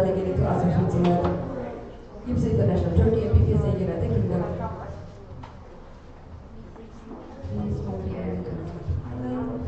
delegated to Austria, Switzerland, EPSA International, Germany, and PPSA United Kingdom. Please hold the area to highlight.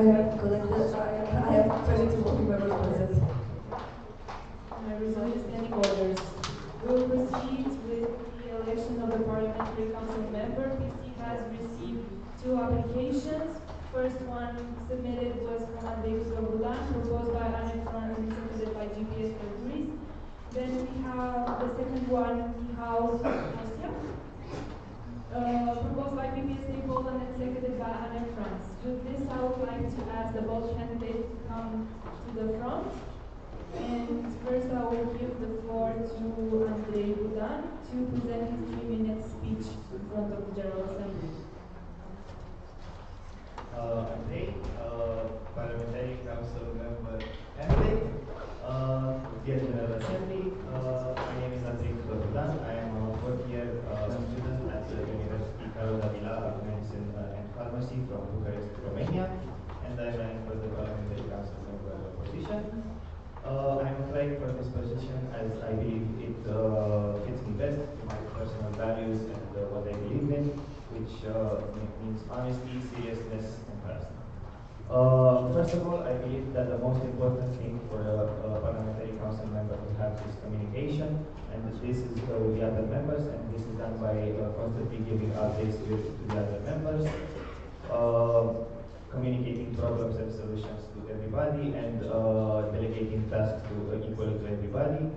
I have 22 voting members present. I resume the standing orders. We will proceed with the election of the Parliamentary Council member. PC has received 2 applications. First one submitted was from Andrei Bulan, proposed by Anne Franz and seconded by GPS for Greece. Then we have the second one, Michał Mosia, proposed by PPSA Poland and seconded by Anne Franz. With this, I would like to ask the both candidates to come to the front. And first, I will give the floor to Andrei Bulan to present his 3-minute speech in front of the General Assembly. Andrei, Parliamentary Council member candidate. Dear General Assembly, my name is Andrei Bulan. I am a 4th-year student at the University Carol Davila of Medicine and Pharmacy from Bucharest, Romania, and I am running for the Parliamentary Council member position. I'm applying for this position as I believe it fits me best to my personal values and what I believe in, which means honesty, seriousness, and trust. First of all, I believe that the most important thing for a parliamentary council member to have is communication, and this is with the other members, and this is done by constantly giving updates to the other members, communicating problems and solutions to everybody, and delegating tasks equally to everybody.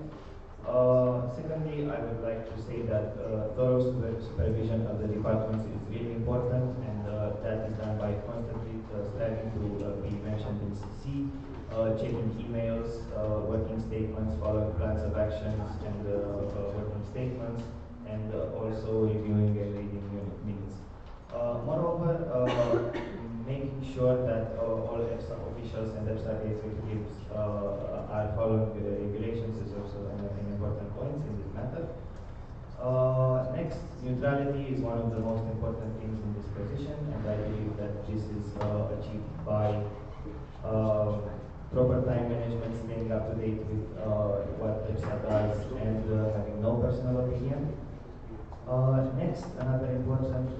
Secondly, I would like to say that thorough supervision of the departments is really important, and that is done by constantly striving to be mentioned in CC, checking emails, working statements, following plans of actions, and working statements, and also reviewing and reading minutes. Moreover, making sure that all EPSA officials and EPSA executives are following the regulations is also an important point in this matter. Next, neutrality is one of the most important things in this position, and I believe that this is achieved by proper time management, staying up to date with what EPSA does, and having no personal opinion. Next, another important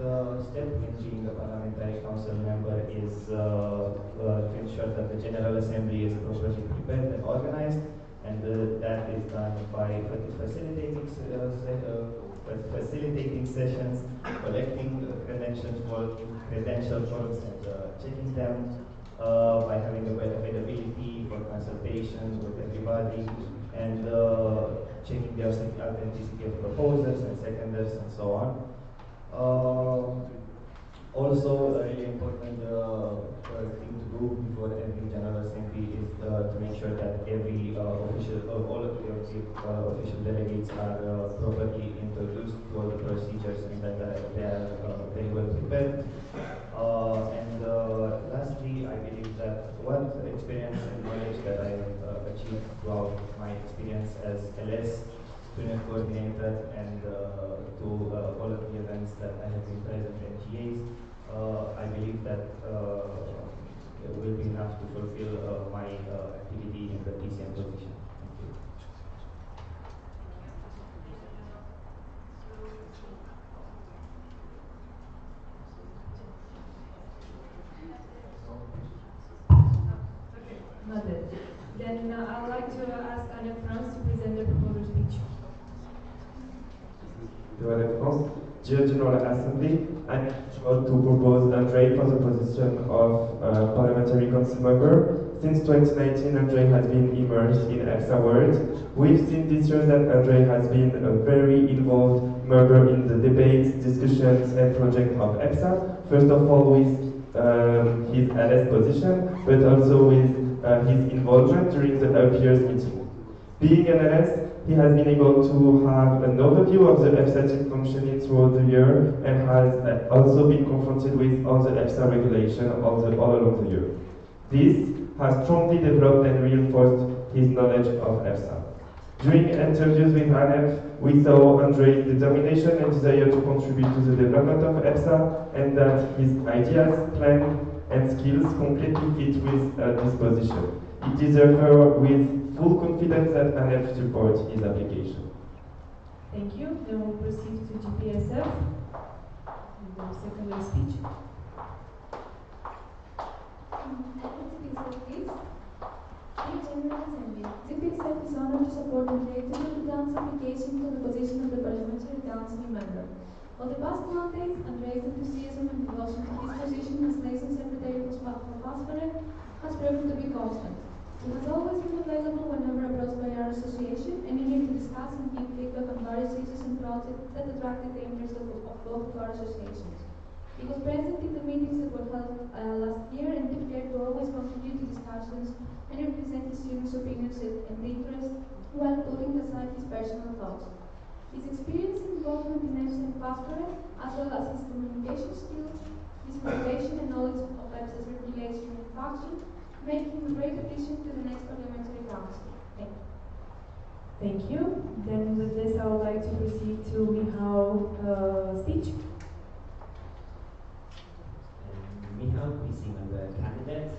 step in being a parliamentary council member is to ensure that the General Assembly is properly prepared and organized, and that is done by facilitating sessions, collecting credential forms and checking them, by having availability for consultation with everybody, and checking the authenticity of proposers and seconders and so on. Also, a really important thing to do before every General Assembly is to make sure that every all of the official delegates are properly introduced to all the procedures and that they are very well prepared. And lastly, I believe that what experience and knowledge that I have achieved throughout my experience as LS, Student Coordinator, and to all of the events that I have been present in TAs, I believe that will be enough to fulfill my activity in the PCM position. Thank you. Noted. Then I would like to ask Anne Franz to present the proposal speech. Dear General Assembly, I am proud to propose Andrei for the position of Parliamentary Council member. Since 2019, Andrei has been immersed in EPSA world. We've seen this year that Andrei has been very involved member in the debates, discussions, and projects of EPSA. First of all, with his LS position, but also with his involvement during the up years meeting. Being an LS, he has been able to have an overview of the EPSA team functioning throughout the year and has also been confronted with all the EPSA regulation all along the year. This has strongly developed and reinforced his knowledge of EPSA. During interviews with ANEF, we saw Andre's determination and desire to contribute to the development of EPSA, and that his ideas, plans, and skills completely fit with this position. It is therefore with full confidence that ANEF supports his application. Thank you. Then we'll proceed to GPSF. The secondary speech. Dear General Assembly, GPSF is honored to support Untitled Chapter's application to the position of the Parliamentary Council member. For the past months, Andre's enthusiasm and devotion to his position as Nation Secretary for Passport has proven to be constant. He has always been available whenever approached by our association and eager to discuss and give feedback on various issues and projects that attracted the interest of both of our associations. He was present in the meetings that were held last year and prepared to always contribute to discussions and represent his students' opinions and interests while putting aside his personal thoughts. His experience and involvement in EPSA and pastorate, as well as his communication skills, his motivation and knowledge of EPSA's regulation and function, make him a great addition to the next Parliamentary Council. Thank you. Thank you. Then with this, I would like to proceed to Michał's speech. Michał, PC member candidate,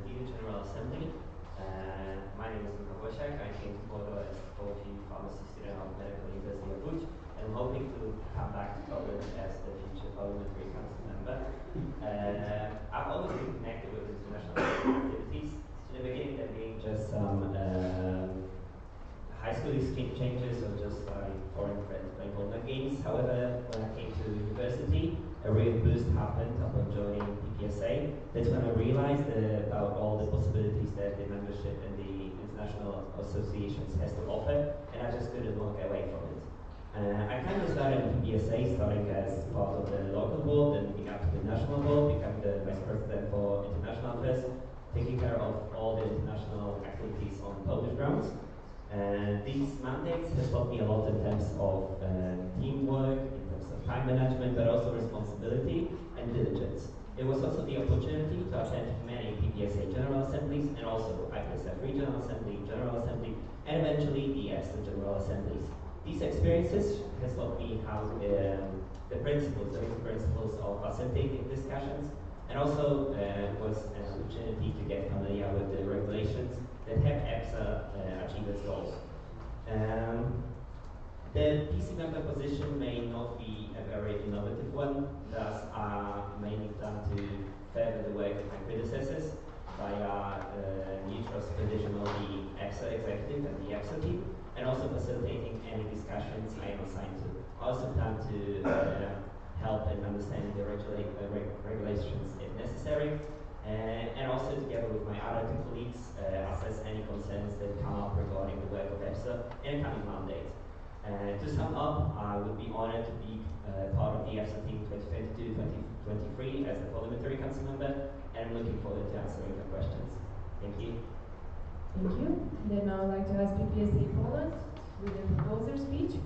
dear General Assembly. My name is Michał Wosiak. I came to Porto as a 4th pharmacy student of Medical University of Łódź, and I'm hoping to come back to Poland as the future Parliamentary Council member. I've always been connected with international activities. In the beginning, there being just some high school changes or just foreign friends playing Olympic games. However, when I came to university, a real boost happened upon joining EPSA. That's when I realized about all the possibilities that the membership in the international associations has to offer, and I just couldn't walk away from it. I kind of started in EPSA, starting as part of the local board, then moving up to the national board, becoming the vice president for international affairs, taking care of all the international activities on Polish grounds. These mandates have taught me a lot in terms of teamwork, in terms of time management, but also responsibility and diligence. It was also the opportunity to attend many PPSA General Assemblies and also IPSF Regional Assembly, General Assembly, and eventually the EPSA General Assemblies. These experiences has taught me how the principles of facilitating discussions, and also was an opportunity to get familiar with the regulations that help EPSA achieve its goals. The PC member position may not be a very innovative one, thus mainly done to further the work of my predecessors via neutral supervision of the EPSA executive and the EPSA team, and also facilitating any discussions I am assigned to. Also plan to help in understanding the regulations if necessary, and also together with my other two colleagues assess any concerns that come up regarding the work of EPSA in a coming mandate. To sum up, I would be honored to be part of the EPSA team 2022-2023 as the Parliamentary Council member, and I'm looking forward to answering your questions. Thank you. Thank you. Then I would like to ask PPSA Poland with the proposer speech.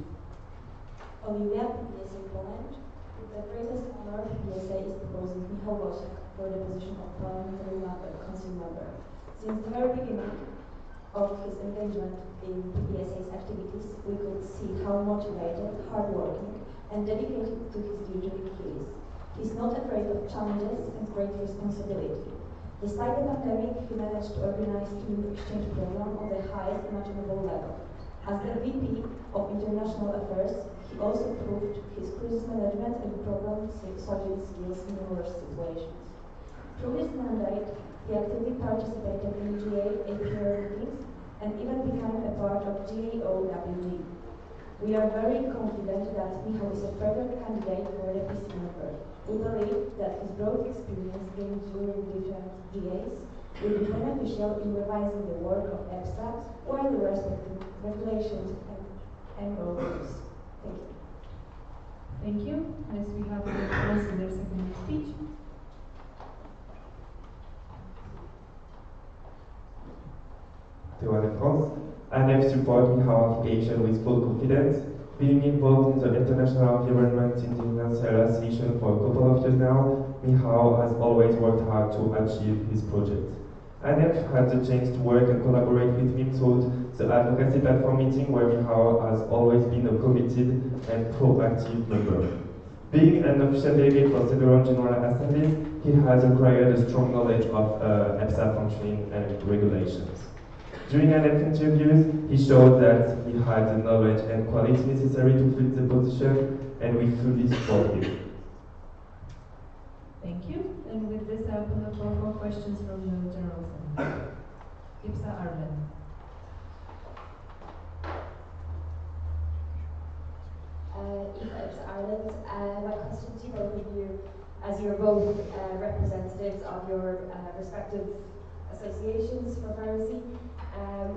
Olivia, PPSA Poland. With the greatest honor, PPSA is proposing Michał Wosiak for the position of Parliamentary Council member. Since the very beginning of his engagement in PPSA's activities, we could see how motivated, hardworking, and dedicated to his duty he is. He is not afraid of challenges and great responsibility. Despite the pandemic, he managed to organize student exchange program on the highest imaginable level. As the VP of International Affairs, he also proved his crisis management and problem-solving skills in numerous situations. Through his mandate, he actively participated in GA APR meetings and even became a part of GAOWG. We are very confident that Michał is a perfect candidate for the PC member. We believe that his broad experience gained during different GAs will be beneficial in revising the work of EPSA while respecting regulations and rules. Thank you. Thank you. Next we have France in their second speech. To Anne France. ANF support Mihao application with full confidence. Being involved in the international environment in the International Association for a couple of years now, Mihao has always worked hard to achieve his project. ANF had the chance to work and collaborate with him through the advocacy platform meeting where Mihao has always been a committed and proactive member. Being an official delegate for several general assemblies, he has acquired a strong knowledge of EPSA functioning and regulations. During ANF interviews, he showed that he had the knowledge and quality necessary to fill the position, and we fully support him. Thank you. And with this, I open the floor for questions from the General Assembly. EPSA Ireland. EPSA Ireland. My question to both of you, as you're both representatives of your respective associations for pharmacy,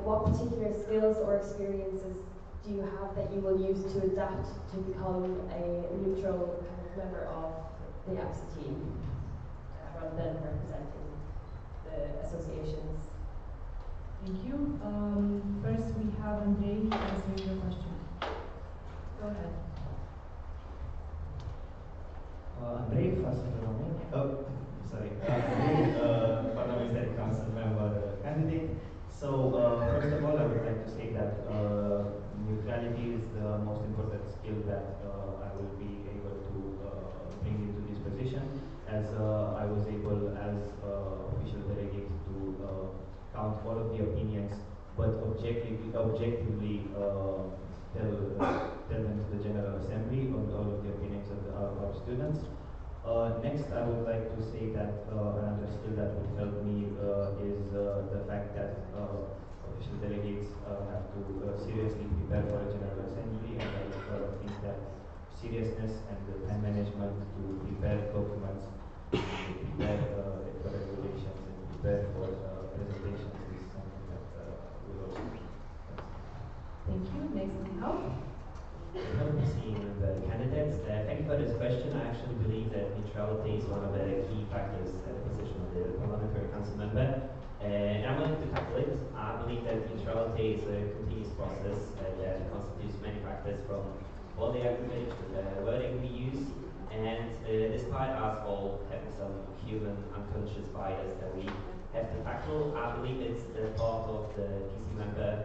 what particular skills or experiences do you have that you will use to adapt to become a neutral kind of member of the EPSA team, rather than representing the associations? Thank you. First, we have Andrei answering your question. Go ahead. Andrei, first of all, Andrei, Parliamentary Council member candidate. So, first of all, I would like to say that neutrality is the most important skill that I will be able to bring into this position, as I was able, as official delegate, to count all of the opinions, but objectively tell them to the General Assembly on all of the opinions of our students. Next, I would like to say that another skill that would help me is the fact that official delegates have to seriously prepare for a General Assembly, and I think that seriousness and the time management to prepare documents, to prepare for regulations, and prepare for presentations is something that will also be. Thank you. Next, Mihao. Hello, seeing the candidates. Thank you for this question. I actually believe that neutrality is one of the key factors at the position of the Parliamentary Council member. And I'm willing to tackle it. I believe that neutrality is a continuous process that constitutes many factors from body language to the wording we use. And despite us all having some human unconscious bias that we have to tackle, I believe it's the part of the PC member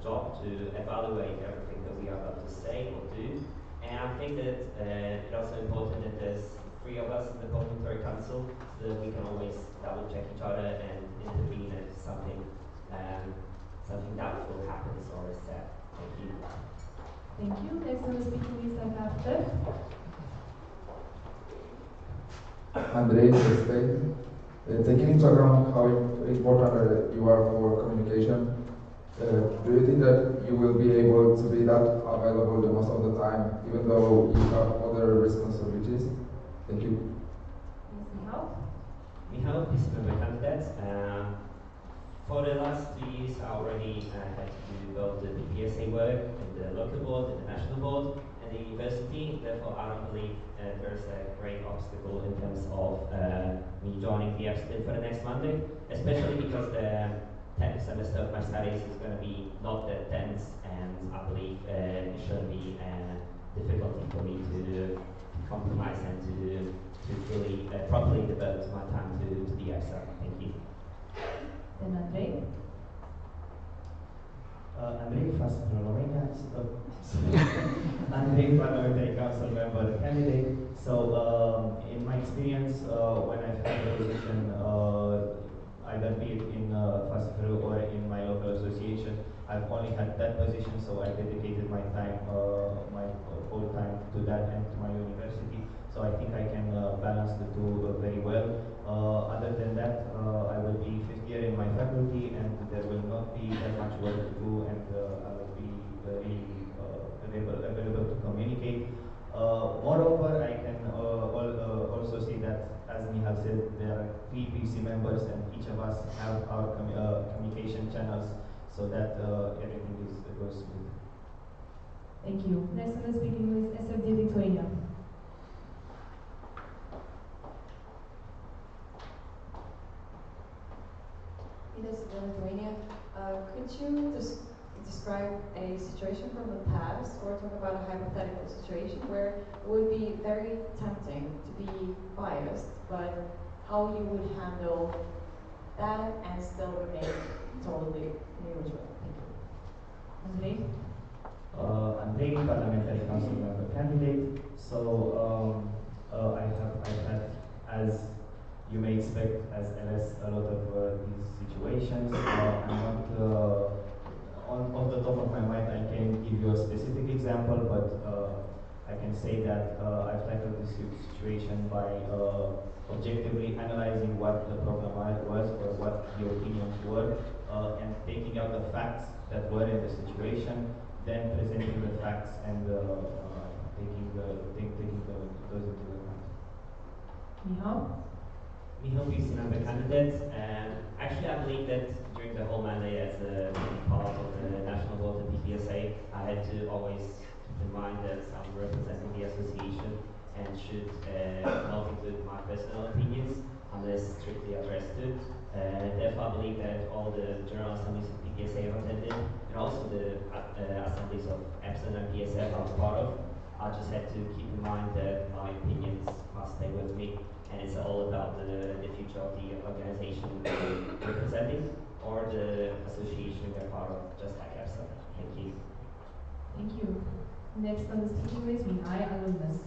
job to evaluate everything that we are about to say or do. And I think that it's also important that there's three of us in the Parliamentary Council so that we can always double check each other and intervene if something doubtful happens or is said. Thank you. Thank you. Next on the speaking list, I have Steph. Andrei, Spain. Taking into account how important you are for communication, do you think that you will be able to be that available the most of the time, even though you have other responsibilities? Thank you. Michal, peace member candidates. For the last 2 years, I already had to do both the PPSA work in the local board, in the national board, and the university. Therefore, I don't believe there's a great obstacle in terms of me joining the EPSA for the next Monday, especially because the 10th semester of my studies is going to be not that tense, and I believe it shouldn't be a difficulty for me to compromise and to really properly devote my time to the EPSA. Thank you. And Andrei? Andrei, first from Romania. Andrei, Parliamentary Council member candidate. So, in my experience, when I've had the position, either be it in FASFRU or in my local association, I've only had that position, so I dedicated my time, my whole time to that and to my university. So I think I can balance the two very well. Other than that, I will be fifth year in my faculty, and there will not be that much work to do, and I will be very available to communicate. Moreover, I can also say that, as Michal said, there are 3 PC members, and each of us have our communication channels, so that everything goes smooth. Thank you. Next on the speaking list, SFD Lithuania. Leaders of Lithuania, could you describe a situation from the past or talk about a hypothetical situation where it would be very tempting to be biased, but how you would handle that and still remain totally neutral? Thank you. Andrei? Andrei, Parliamentary Council member candidate. So I've had, as you may expect, as LS, a lot of these situations. I'm not off the top of my mind. I can give you a specific example, but I can say that I've tackled this situation by objectively analyzing what the problem was or what the opinions were, and taking out the facts that were in the situation, then presenting the facts and taking those into account. Michał? Michał PC member candidate. Actually, I believe that during the whole mandate as a part of the National Board of PPSA, I had to always keep in mind that I'm representing the association and should not include my personal opinions unless strictly addressed to. Therefore, I believe that all the general assemblies of PPSA I've attended and also the assemblies of EPSA and PSF I was part of, I just had to keep in mind that my opinions must stay with me, and it's all about the future of the organization we're representing or the association we're part of, just like EPSA. Thank you. Thank you. Next on the speaking list, Mihai, alumnus.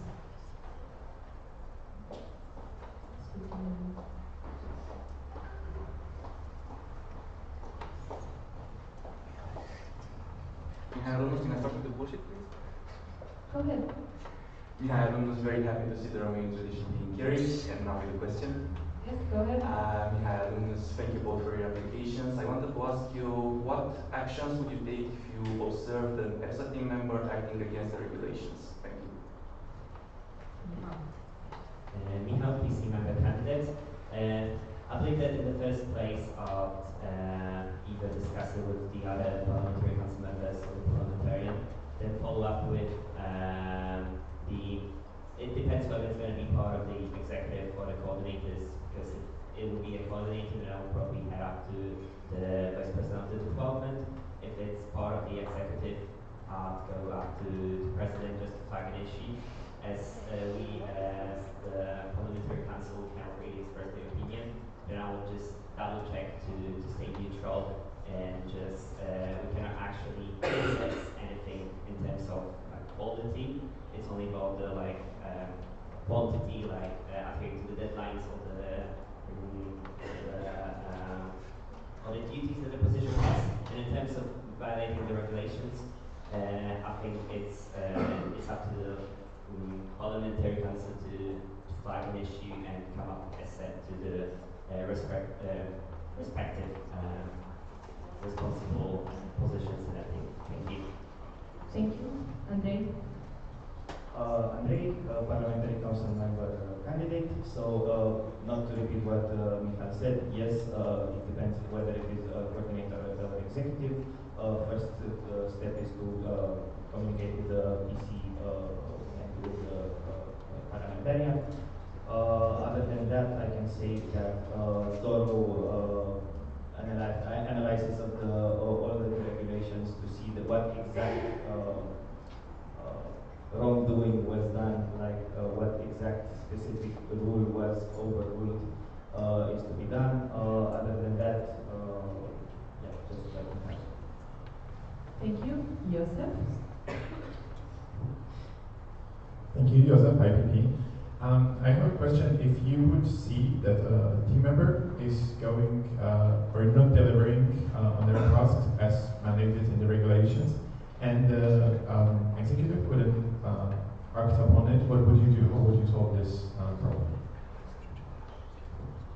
Mihai alumnus, can I start with the bullshit, please? Go ahead. Mihai alumnus, very happy to see the Romanian tradition being carried, and now with the question. Yes, go ahead. Mihai alumnus, thank you both for your applications. I wanted to ask you, what actions would you take if you observed an EPSA team member acting against the regulations? Thank you. Michał, PC member candidate. I believe that in the first place, either discuss it with the other parliamentary council members or the parliamentarian, then follow up with it depends whether it's going to be part of the executive or the coordinators, because if it will be a coordinator, then I will probably head up to the vice president of the department. If it's part of the executive, I'll go up to the president just to flag an issue. As we, as the parliamentary council, cannot really express their opinion, then I would just double check to stay neutral and just, we cannot actually assess anything in terms of like quality. It's only about the quantity, adhering to the deadlines or the duties that the position has. And in terms of violating the regulations, I think it's up to the parliamentary council to flag an issue and come up, as said, to the respective responsible positions and everything. Thank you. Thank you. Andrei? Andrei, Parliamentary Council member candidate. So, not to repeat what Michal said, yes, it depends whether it is a coordinator or executive. First step is to communicate with the PC and with the parliamentarian. Other than that, I can say that thorough analysis of all the regulations to see what exact wrongdoing was done, what exact specific rule was overruled is to be done. Other than that, yeah, just like that. Thank you. Joseph? Thank you, Joseph, IPP. I have a question. If you would see that a team member is going or not delivering on their tasks as mandated in the regulations, and the executive couldn't act upon it, what would you do? How would you solve this problem?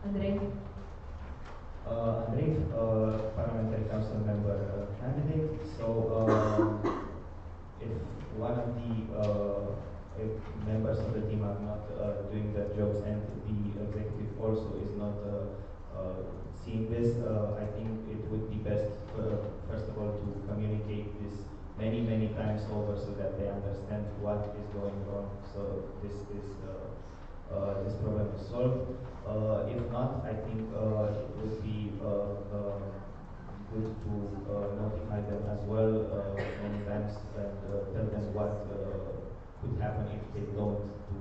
Andrei? Andrei, Parliamentary Council member candidate. So, if one of the if members of the team are not doing their jobs and the executive also is not seeing this, I think it would be best, first of all, to communicate this many times over so that they understand what is going on. So this problem is solved. If not, I think it would be good to notify them as well many times and tell them what could happen if they don't do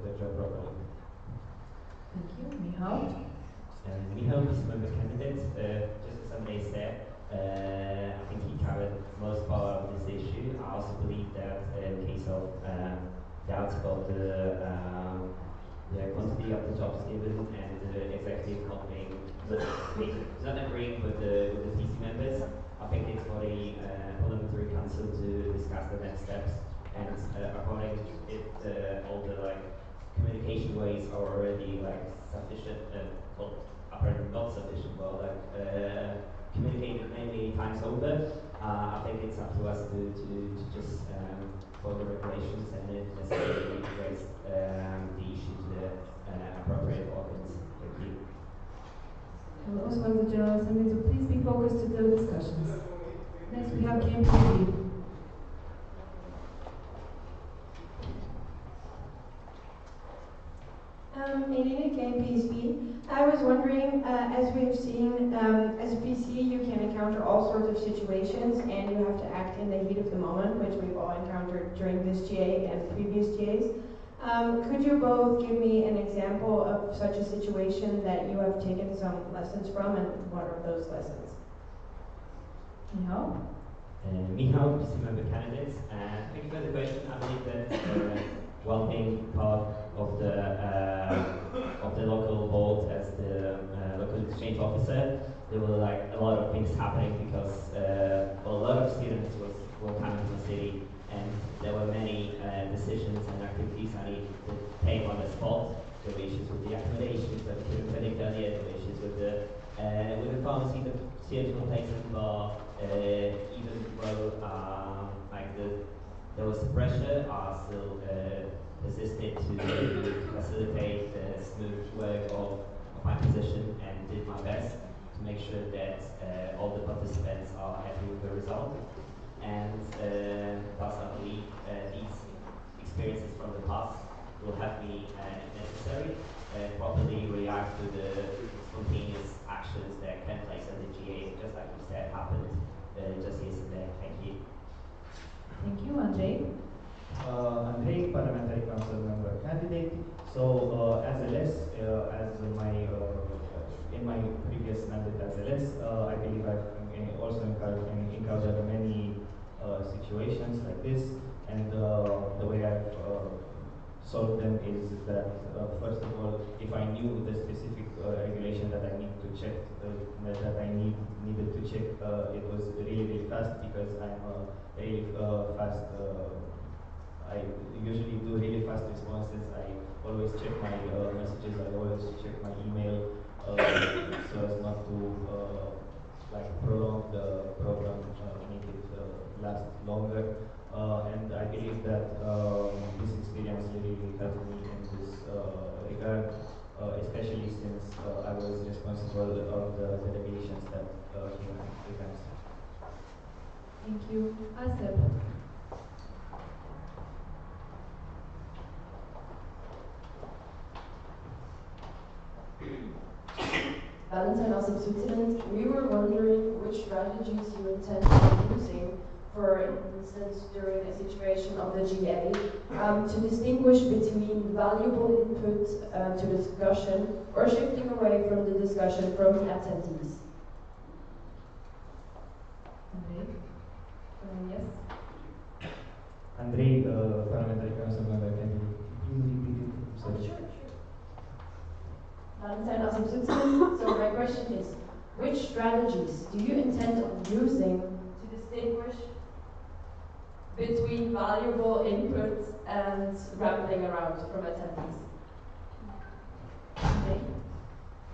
their job properly. Thank you. Michał? We hope this member candidate, just as somebody said, I think he covered most part of this issue. I also believe that in case of the article, the quantity of the jobs given and the executive not being not agreeing with the PC members, I think it's for the Parliamentary Council to discuss the next steps. And according if all the communication ways are already sufficient, well, apparently not sufficient, well communicated many times over. I think it's up to us to just follow the regulations and if necessarily raise the issue to the appropriate organs. Thank you. I would also like the General Assembly to please be focused to the discussions. Next we have KMPP. Elena KMPSB. I was wondering, as we've seen, as a PC, you can encounter all sorts of situations and you have to act in the heat of the moment, which we've all encountered during this GA and previous GAs. Could you both give me an example of such a situation that you have taken some lessons from, and what are those lessons? Michał? Michał, PC member candidates. Thank you for the question. I believe that while being part of the local board as the local exchange officer, there were a lot of things happening because a lot of students were coming to the city, and there were many decisions and activities I needed to take on the spot. There were issues with the accommodations that we couldn't predict earlier. There were issues with the pharmacy, the students were placing bar, even though there was pressure, I still persisted to facilitate the smooth work of my position and did my best to make sure that all the participants are happy with the result. And thus I believe these experiences from the past will help me, if necessary, properly react to the spontaneous actions that can place at the GA, just like you said happened just yesterday. Thank you. Thank you. Andrzej? Andrei, Parliamentary Council member candidate. So as a less, in my previous mandate as a less, I believe I've also encountered many situations like this, and the way I've solved them is that first of all, if I knew the specific regulation that I need to check, needed to check, it was really fast because I'm really fast. I usually do really fast responses. I always check my messages. I always check my email so as not to prolong the program, make it last longer. And I believe that this experience really helped me in this regard, especially since I was responsible of the delegations that came to events. Thank you. Asep? Valentine, also Switzerland, we were wondering which strategies you intend on using, for instance, during a situation of the GA, to distinguish between valuable input to the discussion or shifting away from the discussion from the attendees. Yes? Andrei, Parliamentary Council member, can you please repeat it? Sorry. Sure. Valentine, also Switzerland. So my question is, which strategies do you intend on using to distinguish between valuable inputs and rambling around from attendees?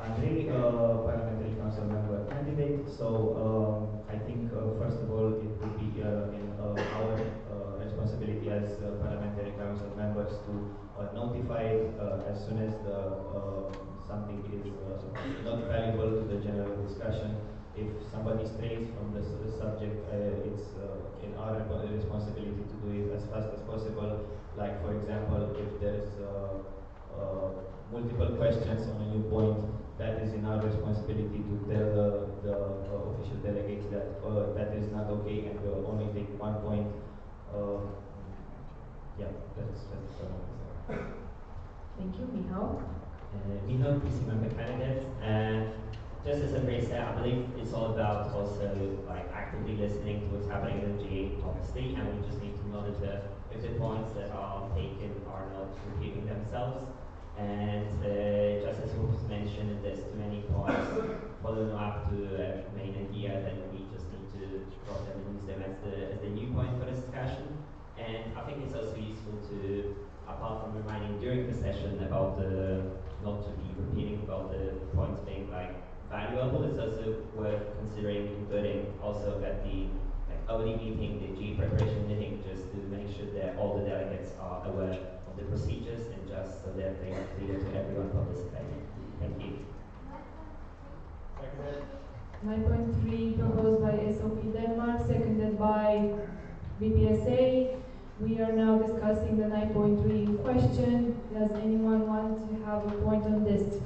Andrei, Parliamentary Council member candidate. So I think first of all it would be in our responsibility as Parliamentary Council members to notify as soon as something is not valuable to the general discussion. if somebody strays from the subject, it's in our responsibility to do it as fast as possible. Like, for example, if there's multiple questions on a new point, that is in our responsibility to tell the official delegates that that is not okay and we'll only take one point. Yeah, that's what I want to say. Thank you, Michał. Michał, PC member candidate. Just as a preset, I believe it's all about also like actively listening to what's happening in the GA, obviously, and we just need to monitor if the points that are taken are not repeating themselves. And just as was mentioned, if there's too many points following up to a main idea, then we just need to drop them and use them as the new point for the discussion. And I think it's also useful to, apart from reminding during the session about not to be repeating about the points being like valuable, it's also worth considering including also at the OD meeting, the G preparation meeting, just to make sure that all the delegates are aware of the procedures and just so that they are clear to everyone participating. Thank you. 9.3 proposed by SOP Denmark, seconded by BPSA. We are now discussing the 9.3 question. Does anyone want to have a point on this?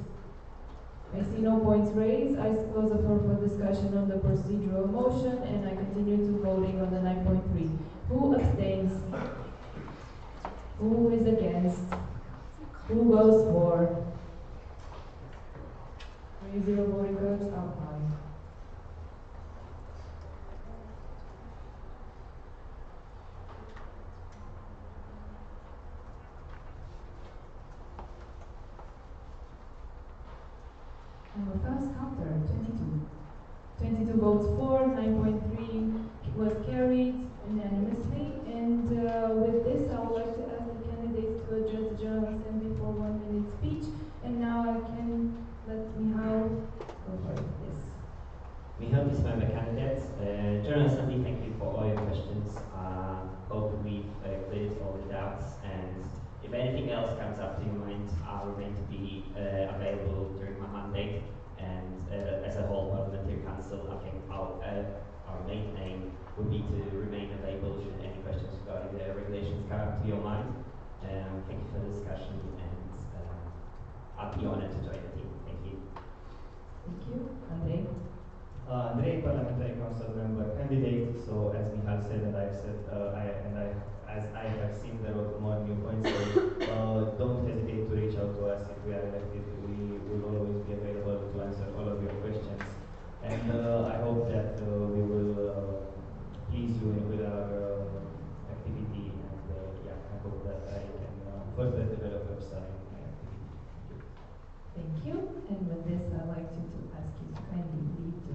I see no points raised. I close the floor for discussion on the procedural motion, and I continue to voting on the 9.3. Who abstains? Who is against? Who goes for? 3-0 voting codes outlined. Our first counter, 22. 22 votes for, 9.3 was carried unanimously. And with this, I would like to ask the candidates to address the General Assembly for 1 minute speech. And now I can let Michał go for this. Michał, this member candidates. General Assembly, thank you for all your questions. Hope we've cleared all the doubts, and if anything else comes up to your mind, I'll remain to be available during my mandate. And as a whole Parliamentary Council, I think our main aim would be to remain available should any questions regarding the regulations come up to your mind. Thank you for the discussion, and I'll be honored to join the team. Thank you. Thank you. Andrei? Andrei, Parliamentary Council member candidate. So as Michal said, and I've said, as I have seen there are more new points, so don't hesitate to reach out to us if we are elected. We will always be available to answer all of your questions. And I hope that we will please you with our activity. And yeah, I hope that I can further develop EPSA in my activity. Thank you. And with